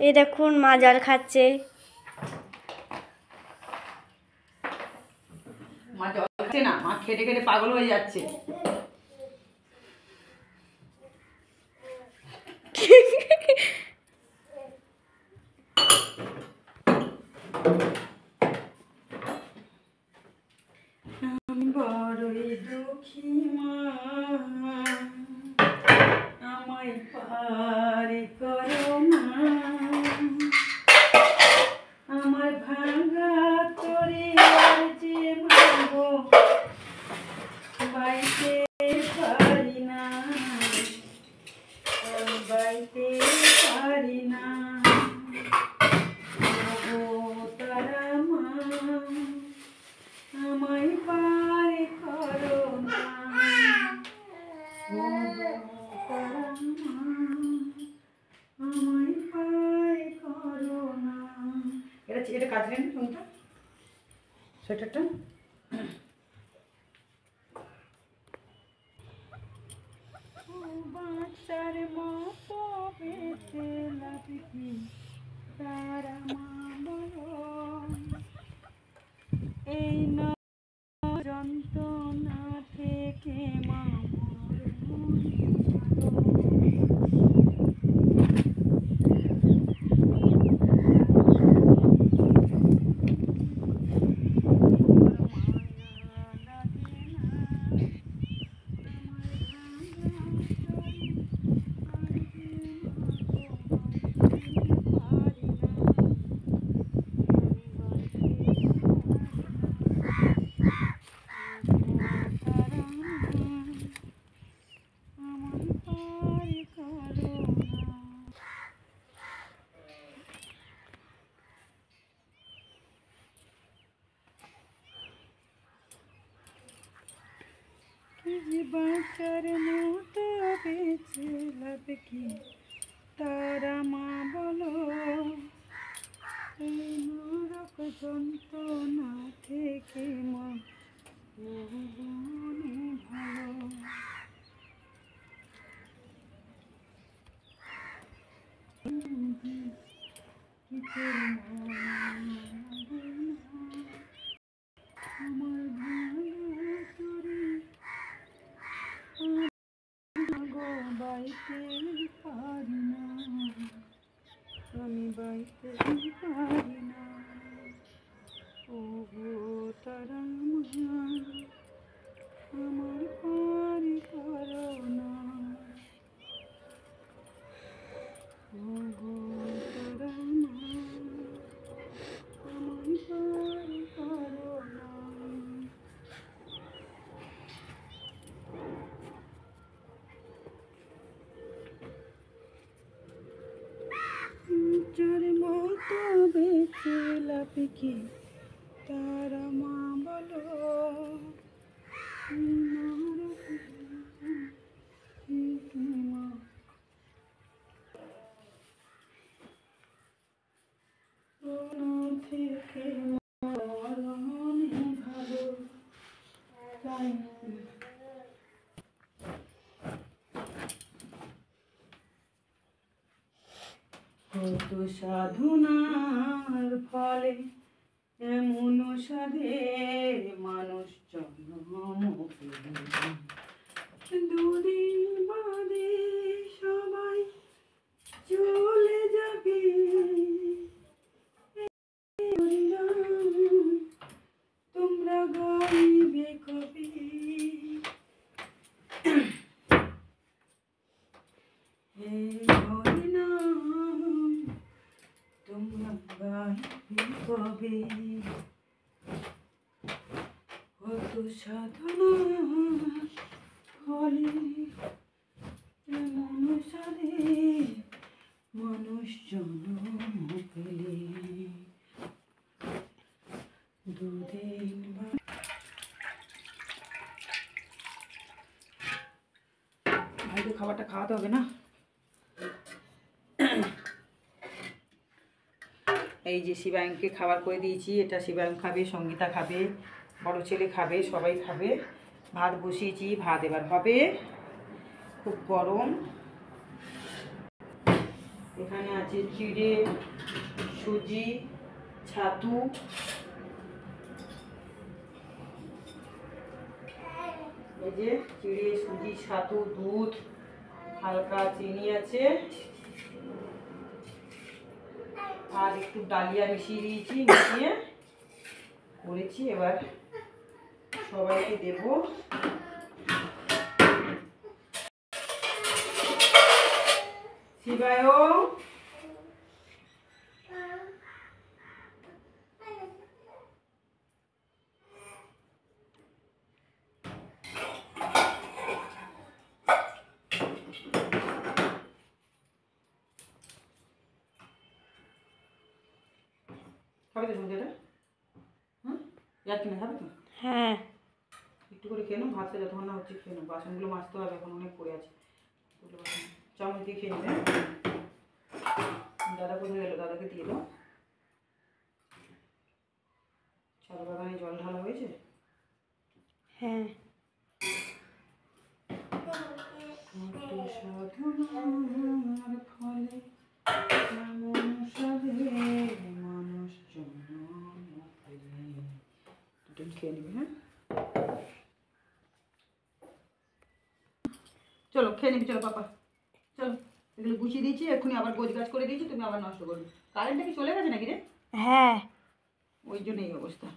এই দেখুন মা জল খাচ্ছে। মা জল খাচ্ছে না, মা খেটে খেটে পাগল হয়ে যাচ্ছে। আমি বড়ই দুঃখী মা, আমায় পার করো না, আমার ভাঙা তরে যে মাগো বাইতে পারি না, বাইতে পারি না। ও তারা মা, আমায় পার করো না, ও তারা মা, আমায় পার করো না। এটা কাটলেন কোনটা সেটাটা? বাচ্চার মতো বেঁচে লাভ কি, তারা মা বলো, এই যন্ত্রণা থেকে মা বাচ্চার মতো বেঁচে লাভ কি, তারা মা বলো, এই নরক যন্ত্রণা থেকে মা মনে ভালো। আমার ভালো বাইতে পারি না, আমি বাইতে পারি না, ও তারা মা, আমার পারি করো না, ও তারা মা, আমার পারি করো না। যার মতো বেঁচে লাভ কি, তারা মা বলো, থেকে মরণে ভালো, তাই কত সাধনার ফলে এমন সাধের মানুষ জন্ম পেল, দুদিন বাদে সবাই চলে যাবে, তোমরা গাইবে কবি, হে হরিনাম তোমরা গাইবে কবে, কত সাধনা ফলে এমন সাধে মানুষ জন্ম পেলে, দুদিন ভাইকে খাবারটা খাওয়াতে হবে না। এই যে শিবায়নকে খাবার করে দিয়েছি, এটা শিবায়ন খাবে, সঙ্গীতা খাবে, বড় ছেলে খাবে, সবাই খাবে। ভাত বসিয়েছি, ভাত এবার হবে, খুব গরম। এখানে আছে চিড়ে, সুজি, ছাতু, এই যে চিড়ে, সুজি, ছাতু, দুধ, হালকা চিনি আছে, আর একটু ডালিয়া মিশিয়ে দিয়েছি, মিশিয়ে করেছি। এবার সবাইকে দেবো। শিবায় খাবে তো সন্ধ্যাটা? হুম, যাক কিনা খাবে তো? হ্যাঁ। একটু করে খেয়ে নাও, ভাতটা যতক্ষণ না হচ্ছে খেয়ে নাও। বাসনগুলো মাজতে হবে, এখন অনেক পড়ে আছে। চামচ দিয়ে খেয়ে নেবে। দাদা কোথায় গেলো? দাদাকে দিয়ে দাও। ছাদ বাগানে জল ঢালা হয়েছে? হ্যাঁ। খেয়ে নিবি, হ্যাঁ? চলো খেয়ে নিবি, চলো পাপা, চলো। এগুলো গুছিয়ে দিয়েছি, এক্ষুনি আবার গোছ গাছ করে দিয়েছি, তুমি আবার নষ্ট করবে। কারেন্টটা কি চলে গেছে নাকি রে? হ্যাঁ। ওই জন্য এই অবস্থা।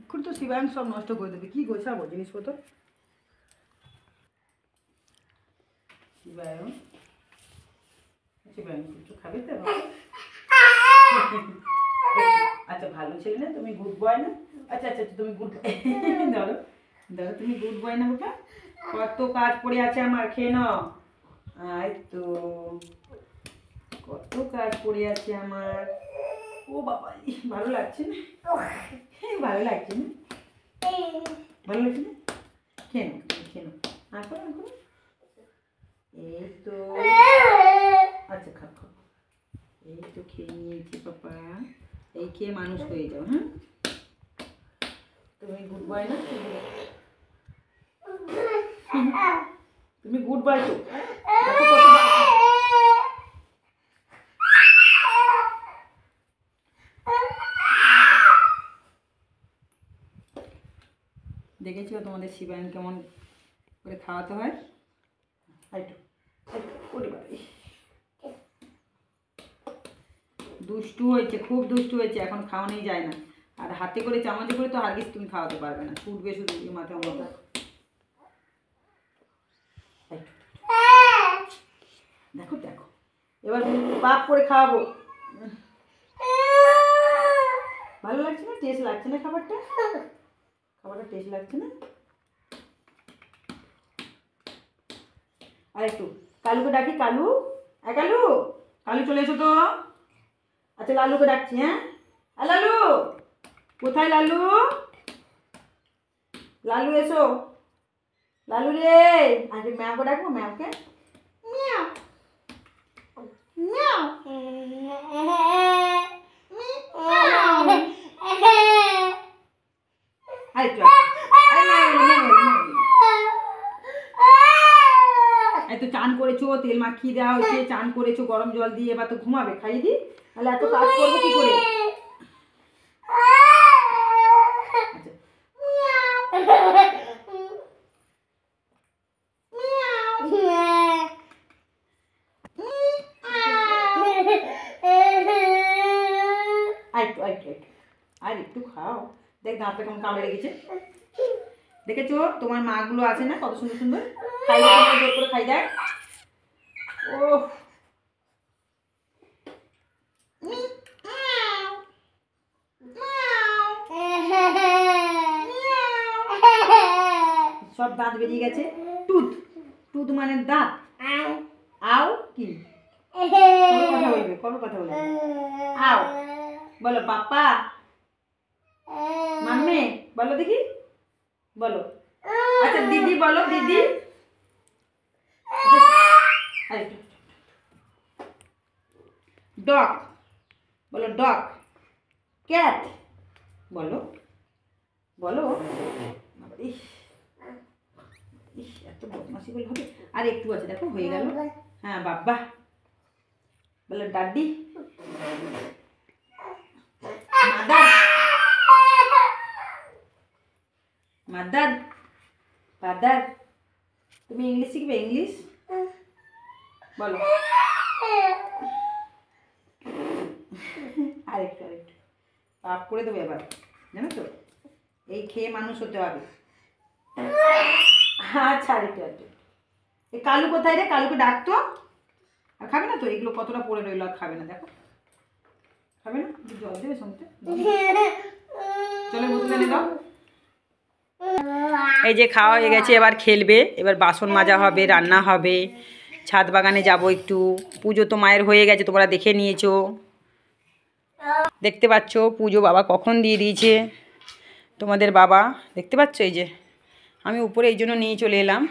এখন তো শিবায়ন সব নষ্ট করে দেবে, কি গোছাবো জিনিসপত্র? শিবায়ন, শিবায়ন কিছু খাবে তো? আচ্ছা ভালো ছেলে না তুমি, গুড বয় না? আচ্ছা আচ্ছা তুমি গুড ধরো ধরো, তুমি গুড বয় না বাবা? কত কাজ পড়ে আছে আমার, খেয়ে নাও। আয় তো, কত কাজ পড়ে আছে আমার। ও বাবা, ভালো লাগছে না? ভালো লাগছে না? ভালো লাগছে না? খেয়ে নাও, খেয়ে নাও। আসো আসো, এই তো। আচ্ছা খাও খাও, এই তো খেয়ে নিয়েছি পাপা। এই খেয়ে মানুষ হয়ে যাও, হ্যাঁ? তুমি গুড বয় না? তুমি গুড বয় তো? দেখো কত দেখেছো তোমাদের শিবায়ন কেমন করে খাওয়াতে হয়? দুষ্টু হয়েছে, খুব দুষ্টু হয়েছে, এখন খাওয়ানোই যায় না। আর হাতে করে চামচে করে তো হারগিস তুমি খাওয়াতে পারবে না, ছুটবে শুধু মাথা মাথা। দেখো দেখো, এবার পাপ করে খাওয়াবো। ভালো লাগছে না? টেস্ট লাগছে না খাবারটা? খাবারটা টেস্ট লাগছে না? আর একটু কালুকে ডাকি, কালু, কালু, কালু চলে এসো তো। আচ্ছা লালুকে ডাকছি, হ্যাঁ? আর লালু কোথায়? লালু, লালু এসো, লালু রে। আগে ম্যাওকে ডাকবো, ম্যাওকে। ম্যাও ম্যাও। আরেকটু, এই তো চান করেছো, তেল মাখিয়ে দেওয়া হয়েছে, চান করেছো গরম জল দিয়ে, এবার তো ঘুমাবে, খাইয়ে দিই। তাহলে এত কাজ করবো কি করে? আর একটু খাও, দেখ দাঁতটা কেমন কামড়ে লেগেছে। দেখেছো তোমার মাগুলো আছে না কত সুন্দর সুন্দর, খাই জোর করে খাই দেখ। ও সব দাঁত বেরিয়ে গেছে। টুথ, টুথ মানে দাঁত। আও কি? কোনো কথা বলবে, কোনো কথা বলবে। আও বলো পাপা, মাম্মি বলো দেখি, বলো। আচ্ছা দিদি বলো, দিদি। ডগ বলো, ডগ। ক্যাট বলো, বলো। ইস ইস, এত বদমাশি করলে হবে? আর একটু আছে, দেখো হয়ে গেল। হ্যাঁ বাবা বলে ডাডি মাদার মাদার ফাদার। তুমি ইংলিশ শিখবে? ইংলিশ বলো। আরেকটু আরেকটু পাপ করে দেবো এবার, জানো তো, এই খেয়ে মানুষ হতে হবে। আচ্ছা আরেকটু আরেকটু। এই কালু কোথায় রে? কালুকে ডাকতো। আর খাবে না তো? এগুলো কতটা পড়ে রইলো, আর খাবে না। দেখো খাবে না, জল দেবে সঙ্গে। চলো বোতলে এনে দাও। এই যে খাওয়া হয়ে গেছে, এবার খেলবে। এবার বাসন মাজা হবে, রান্না হবে, ছাদ বাগানে যাব একটু। পুজো তো মায়ের হয়ে গেছে, তোমরা দেখে নিয়েছো, দেখতে পাচ্ছ পুজো বাবা কখন দিয়ে দিয়েছে। তোমাদের বাবা দেখতে পাচ্ছ, এই যে আমি উপরে এই জন্য নিয়ে চলে এলাম।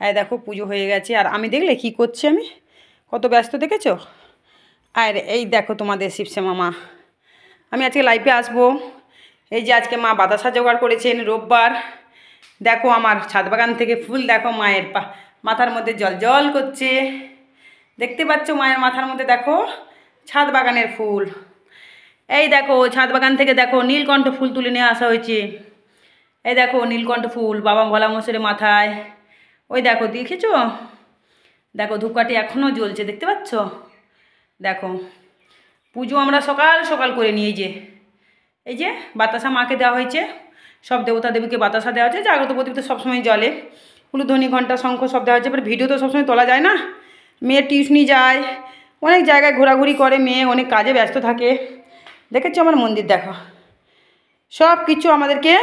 হ্যাঁ দেখো পুজো হয়ে গেছে। আর আমি দেখলে কি করছি, আমি কত ব্যস্ত দেখেছো। আর এই দেখো তোমাদের শিবসে মামা, আমি আজকে লাইভে আসবো। এই যে আজকে মা বাতাসা জোগাড় করেছেন, রোববার। দেখো আমার ছাদ বাগান থেকে ফুল, দেখো মায়ের মাথার মধ্যে জল জল করছে। দেখতে পাচ্ছ মায়ের মাথার মধ্যে, দেখো ছাদ বাগানের ফুল। এই দেখো ছাদ বাগান থেকে দেখো নীলকণ্ঠ ফুল তুলে নিয়ে আসা হয়েছে। এই দেখো নীলকণ্ঠ ফুল বাবা ভোলা মশাইয়ের মাথায়। ওই দেখো দেখেছো, দেখো ধূপকাঠি এখনও জ্বলছে, দেখতে পাচ্ছ। দেখো পুজো আমরা সকাল সকাল করে নিয়ে এই যে বাতাসা মাকে দেওয়া হয়েছে, সব দেবতা দেবীকে বাতাসা দেওয়া হয়েছে। জাগ্রত প্রদীপ তো সবসময় জলে, উলুধ্বনি ঘণ্টা শঙ্খ সব দেওয়া হয়েছে। এবার ভিডিও তো সবসময় তোলা যায় না, মেয়ের টিউশনি যায়, অনেক জায়গায় ঘোরাঘুরি করে, মেয়ে অনেক কাজে ব্যস্ত থাকে। দেখেছো আমার মন্দির, দেখো সব কিছু আমাদেরকে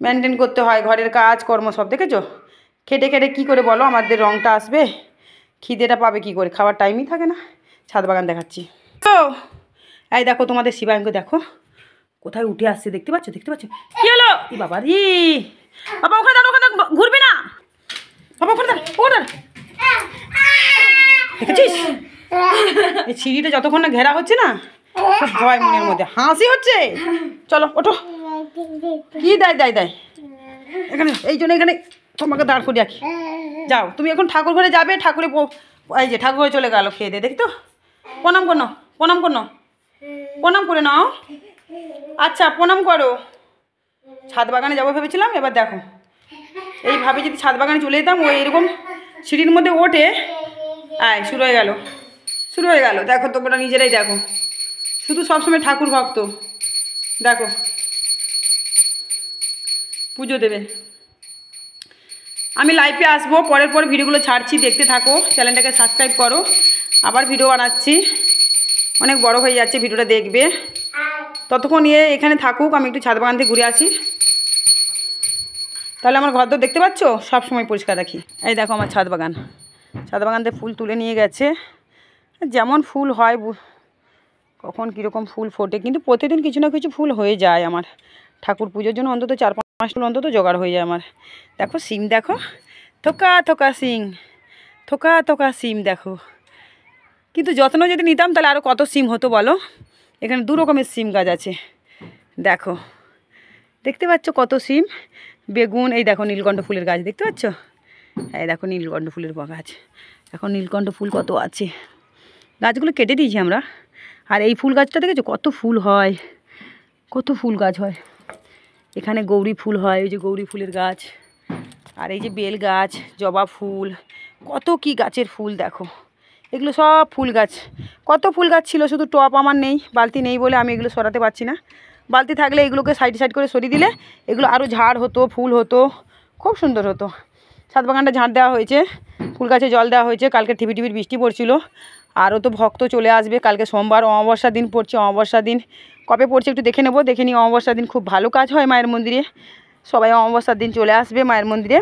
মেনটেন করতে হয়, ঘরের কাজ কর্ম সব। দেখেছো খেটে খেটে কী করে বলো আমাদের রঙটা আসবে, খিদেটা পাবে কি করে, খাওয়ার টাইমই থাকে না। ছাদ বাগান দেখাচ্ছি তো। এই দেখো তোমাদের শিবাঙ্গ দেখো কোথায় উঠে আসছে, দেখতে পাচ্ছ, দেখতে পাচ্ছ। কি হলো বাবা রে, বাবা ওখানে দাঁড়ো, ওখানে ঘুরবি না বাবা, ওখানে দাঁড়, ওখানে দেখেছিস। এই সিঁড়িটা যতক্ষণ না ঘেরা হচ্ছে না, খুব ভয় মনের মধ্যে, হাসি হচ্ছে। চলো ওঠো। কি দেয় দেয় দেয় এখানে, এই জন্য এখানে তোমাকে দাঁড় করে রাখি। যাও তুমি এখন ঠাকুর ঘরে যাবে, ঠাকুরে এই যে ঠাকুর ঘরে চলে গেল খেয়ে দিয়ে, দেখি তো। প্রণাম করো, প্রণাম করো, প্রণাম করে নাও। আচ্ছা প্রণাম করো। ছাদ বাগানে যাবো ভেবেছিলাম, এবার দেখো এইভাবে যদি ছাদ বাগানে চলে যেতাম, ও এরকম সিঁড়ির মধ্যে ওঠে। আয় শুরু হয়ে গেল, শুরু হয়ে গেল। দেখো তোমরা নিজেরাই দেখো, শুধু সবসময় ঠাকুর ভক্ত। দেখো পুজো দেবে। আমি লাইভে আসবো, পরের পর ভিডিওগুলো ছাড়ছি, দেখতে থাকো। চ্যানেলটাকে সাবস্ক্রাইব করো। আবার ভিডিও বানাচ্ছি, অনেক বড় হয়ে যাচ্ছে, ভিডিওটা দেখবে। ততক্ষণ এখানে থাকুক, আমি একটু ছাদ বাগান থেকে ঘুরে আসি। তাহলে আমার ঘর তো দেখতে পাচ্ছ সব সময় পরিষ্কার রাখি। এই দেখো আমার ছাদ বাগান, ছাদ বাগান থেকে ফুল তুলে নিয়ে গেছে। যেমন ফুল হয়, কখন কীরকম ফুল ফোটে, কিন্তু প্রতিদিন কিছু না কিছু ফুল হয়ে যায় আমার। ঠাকুর পুজোর জন্য অন্তত 4-5 ফুল অন্তত জোগাড় হয়ে যায় আমার। দেখো সিম, দেখো থোকা থোকা সিম, থোকা থোকা সিম দেখো। কিন্তু যত্ন যদি নিতাম তাহলে আরও কত সিম হতো বলো। এখানে 2 রকমের সিম গাছ আছে, দেখো দেখতে পাচ্ছ কত সিম। বেগুন, এই দেখো নীলকণ্ঠ ফুলের গাছ দেখতে পাচ্ছ। এই দেখো নীলকণ্ঠ ফুলের গাছ, এখন নীলকণ্ঠ ফুল কত আছে। গাছগুলো কেটে দিয়েছি আমরা। আর এই ফুল গাছটা দেখেছো কত ফুল হয়, কত ফুল গাছ হয়। এখানে গৌরী ফুল হয়, ওই যে গৌরী ফুলের গাছ। আর এই যে বেল গাছ, জবা ফুল, কত কি গাছের ফুল দেখো। এগুলো সব ফুল গাছ। কত ফুল গাছ ছিল, শুধু টপ আমার নেই, বালতি নেই বলে আমি এগুলো সরাতে পারছি না। বালতি থাকলে এগুলোকে সাইড সাইড করে সরিয়ে দিলে এগুলো আরও ঝাড় হতো, ফুল হতো, খুব সুন্দর হতো। ছাদ বাগানটা ঝাড় দেওয়া হয়েছে, ফুল গাছে জল দেওয়া হয়েছে। কালকে টিপির বৃষ্টি পড়ছিল। আরও তো ভক্ত চলে আসবে, কালকে সোমবার, অমাবস্যার দিন পড়ছে। অমাবস্যার দিন কবে পড়ছে একটু দেখে নেবো, দেখে নিই। অমাবস্যার দিন খুব ভালো কাজ হয় মায়ের মন্দিরে, সবাই অমাবস্যার দিন চলে আসবে মায়ের মন্দিরে।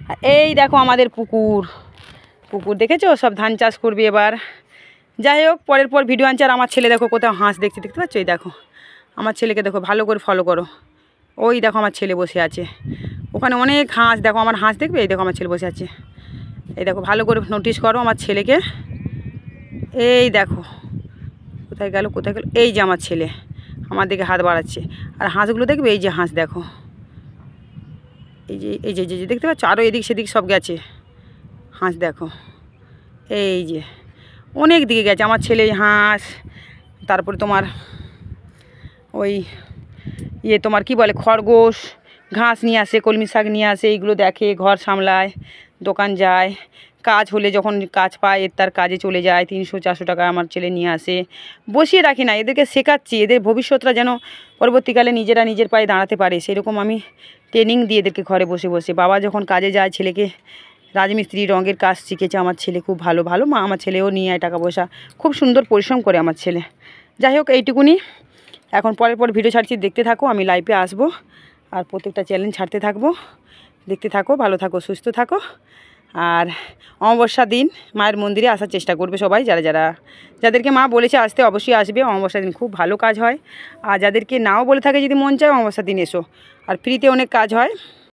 আর এই দেখো আমাদের পুকুর, পুকুর দেখেছো, সব ধান চাষ করবে এবার। যাই হোক পরের পর ভিডিও আনছে। আর আমার ছেলে দেখো কোথাও হাঁস দেখছে, দেখতে পাচ্ছ। এই দেখো আমার ছেলেকে দেখো, ভালো করে ফলো করো। ওই দেখো আমার ছেলে বসে আছে ওখানে, অনেক হাঁস দেখো। আমার হাঁস দেখবে, এই দেখো আমার ছেলে বসে আছে। এই দেখো ভালো করে নোটিশ করো আমার ছেলেকে। এই দেখো কোথায় গেল, কোথায় গেল। এই যে আমার ছেলে আমার দিকে হাত বাড়াচ্ছে। আর হাঁসগুলো দেখবে, এই যে হাঁস দেখো, এই যে দেখতে পাচ্ছ, আরও এদিক সেদিক সব গেছে হাঁস, দেখো এই যে অনেক দিকে গেছে আমার ছেলে হাঁস। তারপরে তোমার ওই তোমার কি বলে খরগোশ, ঘাস নিয়ে আসে, কলমি শাক নিয়ে আসে, এইগুলো দেখে, ঘর সামলায়, দোকান যায়, কাজ হলে যখন কাজ পায় তার কাজে চলে যায়, 300-400 টাকা আমার ছেলে নিয়ে আসে। বসিয়ে রাখি না, এদেরকে শেখাচ্ছি, এদের ভবিষ্যৎটা যেন পরবর্তীকালে নিজেরা নিজের পায়ে দাঁড়াতে পারে, সেরকম আমি ট্রেনিং দিয়ে এদেরকে ঘরে বসে বসে। বাবা যখন কাজে যায় ছেলেকে রাজমিস্ত্রি রঙের কাজ শিখেছে আমার ছেলে, খুব ভালো ভালো মা আমার ছেলেও নিয়ে আয় টাকা পয়সা, খুব সুন্দর পরিশ্রম করে আমার ছেলে। যাই হোক এইটুকুনি, এখন পরে ভিডিও ছাড়ছি, দেখতে থাকো, আমি লাইভে আসবো আর প্রত্যেকটা চ্যালেঞ্জ ছাড়তে থাকবো, দেখতে থাকো, ভালো থাকো, সুস্থ থাকো। আর অমাবস্যা দিন মায়ের মন্দিরে আসার চেষ্টা করবে সবাই, যাদেরকে মা বলেছে আসতে অবশ্যই আসবে। অমাবস্যা দিন খুব ভালো কাজ হয়, আর যাদেরকে নাও বলে থাকে যদি মন চায় অমাবস্যা দিন এসো, আর ফ্রিতে অনেক কাজ হয়।